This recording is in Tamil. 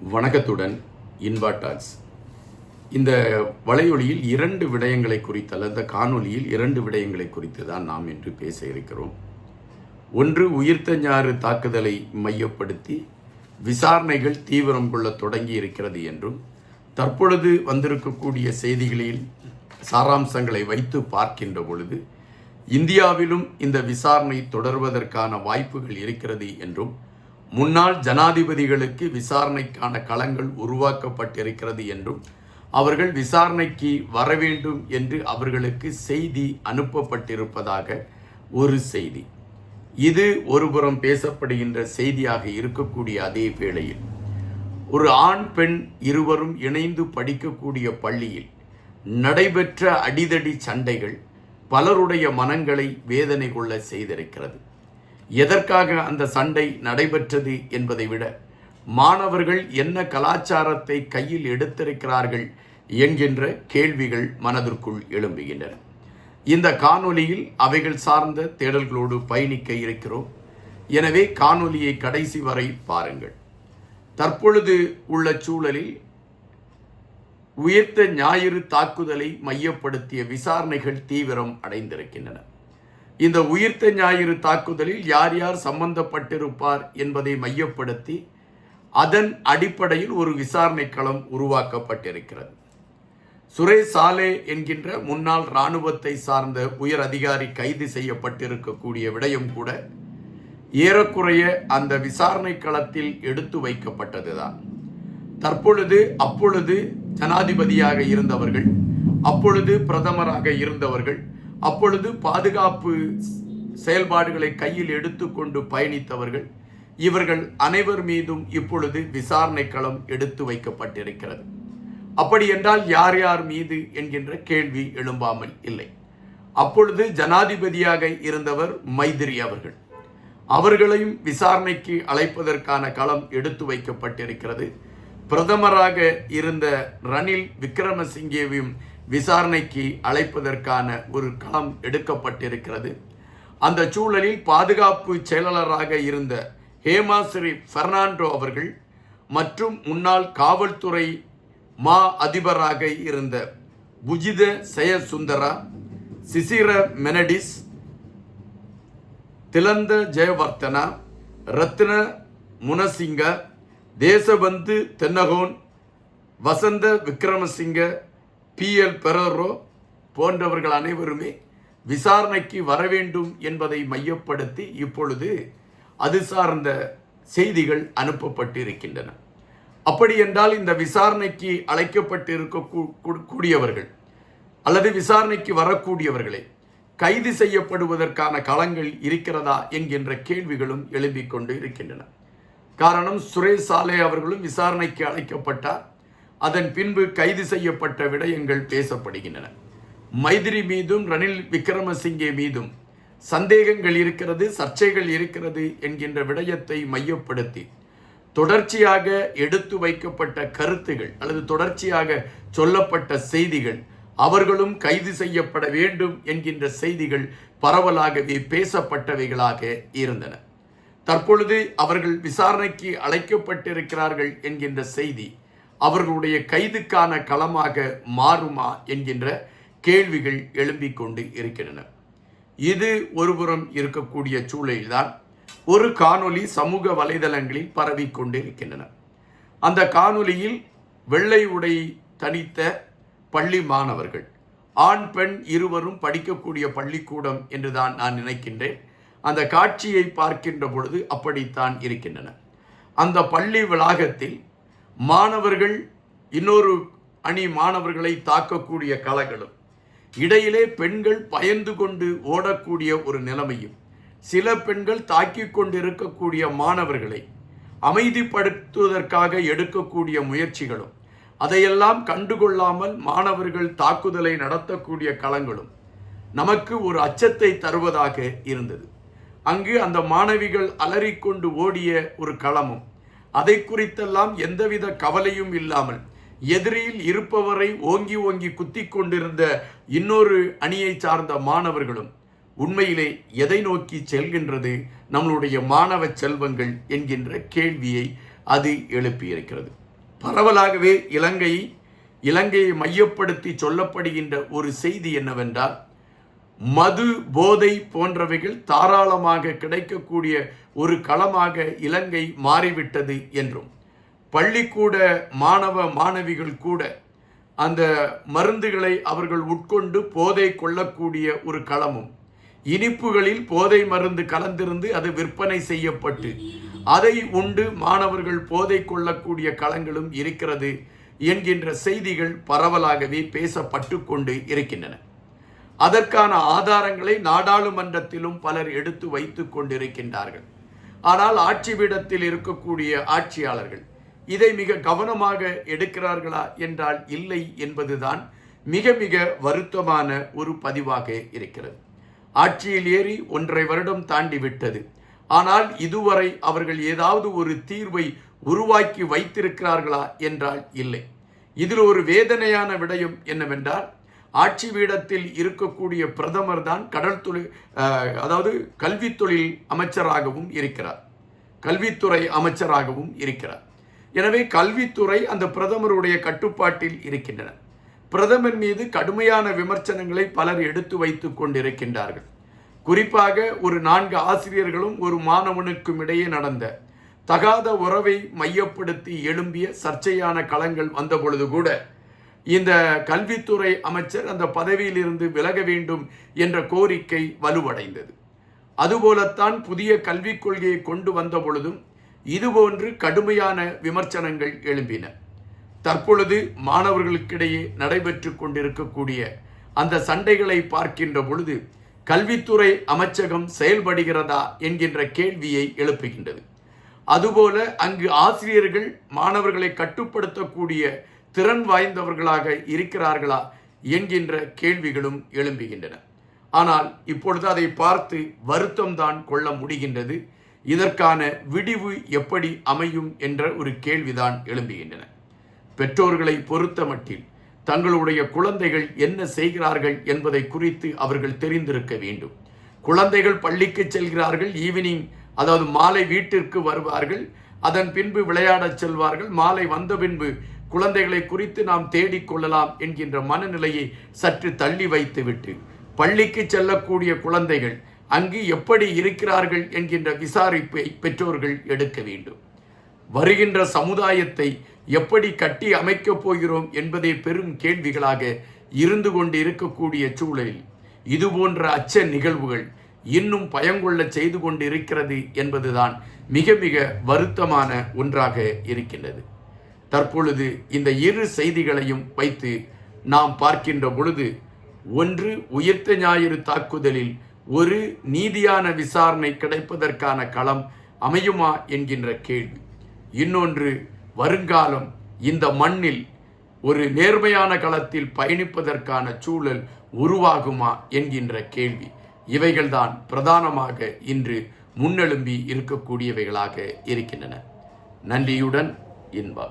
வணக்கத்துடன் இன்பா டாக்ஸ். இந்த வலையொலியில் இரண்டு விடயங்களை குறித்து அல்லது காணொலியில் இரண்டு விடயங்களை குறித்து தான் நாம் இன்று பேச இருக்கிறோம். ஒன்று, உயிர்த்த ஞாயிறு தாக்குதலை மையப்படுத்தி விசாரணைகள் தீவிரம் கொள்ள தொடங்கி இருக்கிறது என்றும், தற்பொழுது வந்திருக்கக்கூடிய செய்திகளில் சாராம்சங்களை வைத்து பார்க்கின்ற பொழுது இந்தியாவிலும் இந்த விசாரணை தொடர்வதற்கான வாய்ப்புகள் இருக்கிறது என்றும், முன்னாள் ஜனாதிபதிகளுக்கு விசாரணைக்கான களங்கள் உருவாக்கப்பட்டிருக்கிறது என்றும், அவர்கள் விசாரணைக்கு வர வேண்டும் என்று அவர்களுக்கு செய்தி அனுப்பப்பட்டிருப்பதாக ஒரு செய்தி. இது ஒருபுறம் பேசப்படுகின்ற செய்தியாக இருக்கக்கூடிய அதே வேளையில், ஒரு ஆண் பெண் இருவரும் இணைந்து படிக்கக்கூடிய பள்ளியில் நடைபெற்ற அடிதடி சண்டைகள் பலருடைய மனங்களை வேதனை கொள்ள செய்திருக்கிறது. எதற்காக அந்த சண்டை நடைபெற்றது என்பதை விட, மாணவர்கள் என்ன கலாச்சாரத்தை கையில் எடுத்திருக்கிறார்கள் என்கின்ற கேள்விகள் மனதிற்குள் எழும்புகின்றன. இந்த காணொலியில் அவைகள் சார்ந்த தேடல்களோடு பயணிக்க இருக்கிறோம். எனவே காணொலியை கடைசி வரை பாருங்கள். தற்பொழுது உள்ள சூழலில் உயிர்த்த ஞாயிறு தாக்குதலை மையப்படுத்திய விசாரணைகள் தீவிரம் அடைந்திருக்கின்றன. இந்த உயிர்த்த ஞாயிறு தாக்குதலில் யார் யார் சம்பந்தப்பட்டிருப்பார் என்பதை மையப்படுத்தி அதன் அடிப்படையில் ஒரு விசாரணை களம் உருவாக்கப்பட்டிருக்கிறது. சுரேஷ் சாலே என்கின்ற முன்னாள் இராணுவத்தை சார்ந்த உயர் அதிகாரி கைது செய்யப்பட்டிருக்கக்கூடிய விடயம் கூட ஏறக்குறைய அந்த விசாரணை களத்தில் எடுத்து வைக்கப்பட்டதுதான். அப்பொழுது ஜனாதிபதியாக இருந்தவர்கள், அப்பொழுது பிரதமராக இருந்தவர்கள், அப்பொழுது பாதுகாப்பு செயல்பாடுகளை கையில் எடுத்துக்கொண்டு பயணித்தவர்கள், இவர்கள் அனைவர் மீதும் இப்பொழுது விசாரணை களம் எடுத்து வைக்கப்பட்டிருக்கிறது. அப்படி என்றால் யார் யார் மீது என்கின்ற கேள்வி எழும்பாமல் இல்லை. அப்பொழுது ஜனாதிபதியாக இருந்தவர் மைத்திரி அவர்கள், அவர்களையும் விசாரணைக்கு அழைப்பதற்கான களம் எடுத்து வைக்கப்பட்டிருக்கிறது. பிரதமராக இருந்த ரணில் விக்ரமசிங்கேவையும் விசாரணைக்கு அழைப்பதற்கான ஒரு களம் எடுக்கப்பட்டிருக்கிறது. அந்த சூழலில் பாதுகாப்பு செயலாளராக இருந்த ஹேமாஸ்ரீ பெர்னாண்டோ அவர்கள் மற்றும் முன்னாள் காவல்துறை மா அதிபராக இருந்த புஜித செயசுந்தரா, சிசிர மெனடிஸ், திலந்த ஜெயவர்த்தனா, ரத்ன முனசிங்க, தேசபந்து தென்னகோன், வசந்த விக்ரமசிங்க, PL பெரரோ போன்றவர்கள் அனைவருமே விசாரணைக்கு வர வேண்டும் என்பதை மையப்படுத்தி இப்பொழுது அது சார்ந்த செய்திகள் அனுப்பப்பட்டிருக்கின்றன. அப்படி என்றால் இந்த விசாரணைக்கு அழைக்கப்பட்டு இருக்கக்கூடியவர்கள் அல்லது விசாரணைக்கு வரக்கூடியவர்களை கைது செய்யப்படுவதற்கான களங்கள் இருக்கிறதா என்கின்ற கேள்விகளும் எழும்பிக் கொண்டு இருக்கின்றன. காரணம், சுரேஷ் சாலே அவர்களும் விசாரணைக்கு அழைக்கப்பட்டார். அதன் பின்பு கைது செய்யப்பட்ட விடயங்கள் பேசப்படுகின்றன. மைத்திரி மீதும் ரணில் விக்ரமசிங்கே மீதும் சந்தேகங்கள் இருக்கிறது, சர்ச்சைகள் இருக்கிறது என்கின்ற விடயத்தை மையப்படுத்தி தொடர்ச்சியாக எடுத்து வைக்கப்பட்ட கருத்துகள் அல்லது தொடர்ச்சியாக சொல்லப்பட்ட செய்திகள், அவர்களும் கைது செய்யப்பட வேண்டும் என்கின்ற செய்திகள் பரவலாகவே பேசப்பட்டவைகளாக இருந்தன. தற்பொழுது அவர்கள் விசாரணைக்கு அழைக்கப்பட்டிருக்கிறார்கள் என்கின்ற செய்தி அவர்களுடைய கைதுக்கான களமாக மாறுமா என்கின்ற கேள்விகள் எழும்பிக் கொண்டு இருக்கின்றன. இது ஒருபுறம் இருக்கக்கூடிய சூழலில்தான் ஒரு காணொலி சமூக வலைதளங்களில் பரவிக்கொண்டு இருக்கின்றன. அந்த காணொலியில் வெள்ளை உடை தனித்த பள்ளி மாணவர்கள், ஆண் பெண் இருவரும் படிக்கக்கூடிய பள்ளிக்கூடம் என்றுதான் நான் நினைக்கின்றேன். அந்த காட்சியை பார்க்கின்ற பொழுது அப்படித்தான் இருக்கின்றன. அந்த பள்ளி வளாகத்தில் மாணவர்கள் இன்னொரு அணி மாணவர்களை தாக்கக்கூடிய களங்களும், இடையிலே பெண்கள் பயந்து கொண்டு ஓடக்கூடிய ஒரு நிலைமையும், சில பெண்கள் தாக்கிக் கொண்டிருக்கக்கூடிய மாணவர்களை அமைதிப்படுத்துவதற்காக எடுக்கக்கூடிய முயற்சிகளும், அதையெல்லாம் கண்டுகொள்ளாமல் மாணவர்கள் தாக்குதலை நடத்தக்கூடிய களங்களும் நமக்கு ஒரு அச்சத்தை தருவதாக இருந்தது. அங்கு அந்த மாணவிகள் அலறிக்கொண்டு ஓடிய ஒரு களமும், அதை குறித்தெல்லாம் எந்தவித கவலையும் இல்லாமல் எதிரியில் இருப்பவரை ஓங்கி ஓங்கி குத்தி கொண்டிருந்த இன்னொரு அணியை சார்ந்த மாணவர்களும் உண்மையிலே எதை நோக்கி செல்கின்றது நம்மளுடைய மாணவ செல்வங்கள் என்கின்ற கேள்வியை அது எழுப்பியிருக்கிறது. பரவலாகவே இலங்கையை மையப்படுத்தி சொல்லப்படுகின்ற ஒரு செய்தி என்னவென்றால், மது, போதை போன்றவைகள் தாராளமாக கிடைக்கக்கூடிய ஒரு களமாக இலங்கை மாறிவிட்டது என்றும், பள்ளிக்கூட மாணவ மாணவிகள் கூட அந்த மருந்துகளை அவர்கள் உட்கொண்டு போதை கொள்ளக்கூடிய ஒரு களமும், இனிப்புகளில் போதை மருந்து கலந்திருந்து அது விற்பனை செய்யப்பட்டு அதை உண்டு மாணவர்கள் போதை கொள்ளக்கூடிய களங்களும் இருக்கிறது என்கின்ற செய்திகள் பரவலாகவே பேசப்பட்டு கொண்டு இருக்கின்றன. அதற்கான ஆதாரங்களை நாடாளுமன்றத்திலும் பலர் எடுத்து வைத்து கொண்டிருக்கின்றார்கள். ஆனால் ஆட்சி பீடத்தில் இருக்கக்கூடிய ஆட்சியாளர்கள் இதை மிக கவனமாக எடுக்கிறார்களா என்றால் இல்லை என்பதுதான் மிக மிக வருத்தமான ஒரு பதிவாக இருக்கிறது. ஆட்சியில் ஏறி 1.5 வருடம் தாண்டி விட்டது. ஆனால் இதுவரை அவர்கள் ஏதாவது ஒரு தீர்வை உருவாக்கி வைத்திருக்கிறார்களா என்றால் இல்லை. இதில் ஒரு வேதனையான விடயம் என்னவென்றால், ஆட்சி பீடத்தில் இருக்கக்கூடிய பிரதமர் தான் கல்வித்தொழில் அமைச்சராகவும் இருக்கிறார், கல்வித்துறை அமைச்சராகவும் இருக்கிறார். எனவே கல்வித்துறை அந்த பிரதமருடைய கட்டுப்பாட்டில் இருக்கின்றன. பிரதமர் மீது கடுமையான விமர்சனங்களை பலர் எடுத்து வைத்துக் கொண்டிருக்கின்றார்கள். குறிப்பாக ஒரு 4 ஆசிரியர்களும் ஒரு மாணவனுக்கும் இடையே நடந்த தகாத உறவை மையப்படுத்தி எழும்பிய சர்ச்சையான களங்கள் வந்த பொழுது கூட இந்த கல்வித்துறை அமைச்சர் அந்த பதவியிலிருந்து விலக வேண்டும் என்ற கோரிக்கை வலுவடைந்தது. அதுபோலத்தான் புதிய கல்விக் கொள்கையை கொண்டு வந்த பொழுதும் இதுபோன்று கடுமையான விமர்சனங்கள் எழும்பின. தற்பொழுது மாணவர்களுக்கிடையே நடைபெற்று கொண்டிருக்கக்கூடிய அந்த சண்டைகளை பார்க்கின்ற பொழுது கல்வித்துறை அமைச்சகம் செயல்படுகிறதா என்கின்ற கேள்வியை எழுப்புகின்றது. அதுபோல அங்கு ஆசிரியர்கள் மாணவர்களை கட்டுப்படுத்தக்கூடிய திறன் வாய்ந்தவர்களாக இருக்கிறார்களா என்கின்ற கேள்விகளும் எழும்புகின்றன. ஆனால் இப்பொழுது அதை பார்த்து வருத்தம்தான் கொள்ள முடிகின்றது. இதற்கான விடிவு எப்படி அமையும் என்ற ஒரு கேள்விதான் எழும்புகின்றன. பெற்றோர்களை பொறுத்த மட்டில் தங்களுடைய குழந்தைகள் என்ன செய்கிறார்கள் என்பதை குறித்து அவர்கள் தெரிந்திருக்க வேண்டும். குழந்தைகள் பள்ளிக்கு செல்கிறார்கள், ஈவினிங் மாலை வீட்டிற்கு வருவார்கள், அதன் பின்பு விளையாடச் செல்வார்கள். மாலை வந்த பின்பு குழந்தைகளை குறித்து நாம் தேடிக்கொள்ளலாம் என்கின்ற மனநிலையை சற்று தள்ளி வைத்துவிட்டு பள்ளிக்கு செல்லக்கூடிய குழந்தைகள் அங்கு எப்படி இருக்கிறார்கள் என்கின்ற விசாரிப்பை பெற்றோர்கள் எடுக்க வேண்டும். வருகின்ற சமுதாயத்தை எப்படி கட்டி அமைக்கப் போகிறோம் என்பதே பெரும் கேள்விகளாக இருந்து கொண்டு இருக்கக்கூடிய சூழலில் இதுபோன்ற அச்ச நிகழ்வுகள் இன்னும் பயங்கொள்ள செய்து கொண்டு இருக்கிறது என்பதுதான் மிக மிக வருத்தமான ஒன்றாக இருக்கின்றது. தற்பொழுது இந்த 2 செய்திகளையும் வைத்து நாம் பார்க்கின்ற பொழுது, ஒன்று, உயிர்த்த ஞாயிறு தாக்குதலில் ஒரு நீதியான விசாரணை கிடைப்பதற்கான களம் அமையுமா என்கின்ற கேள்வி. இன்னொன்று, வருங்காலம் இந்த மண்ணில் ஒரு நேர்மையான களத்தில் பயணிப்பதற்கான சூழல் உருவாகுமா என்கின்ற கேள்வி. இவைகள்தான் பிரதானமாக இன்று முன்னெழும்பி இருக்கக்கூடியவைகளாக இருக்கின்றன. நன்றியுடன் இன்பா.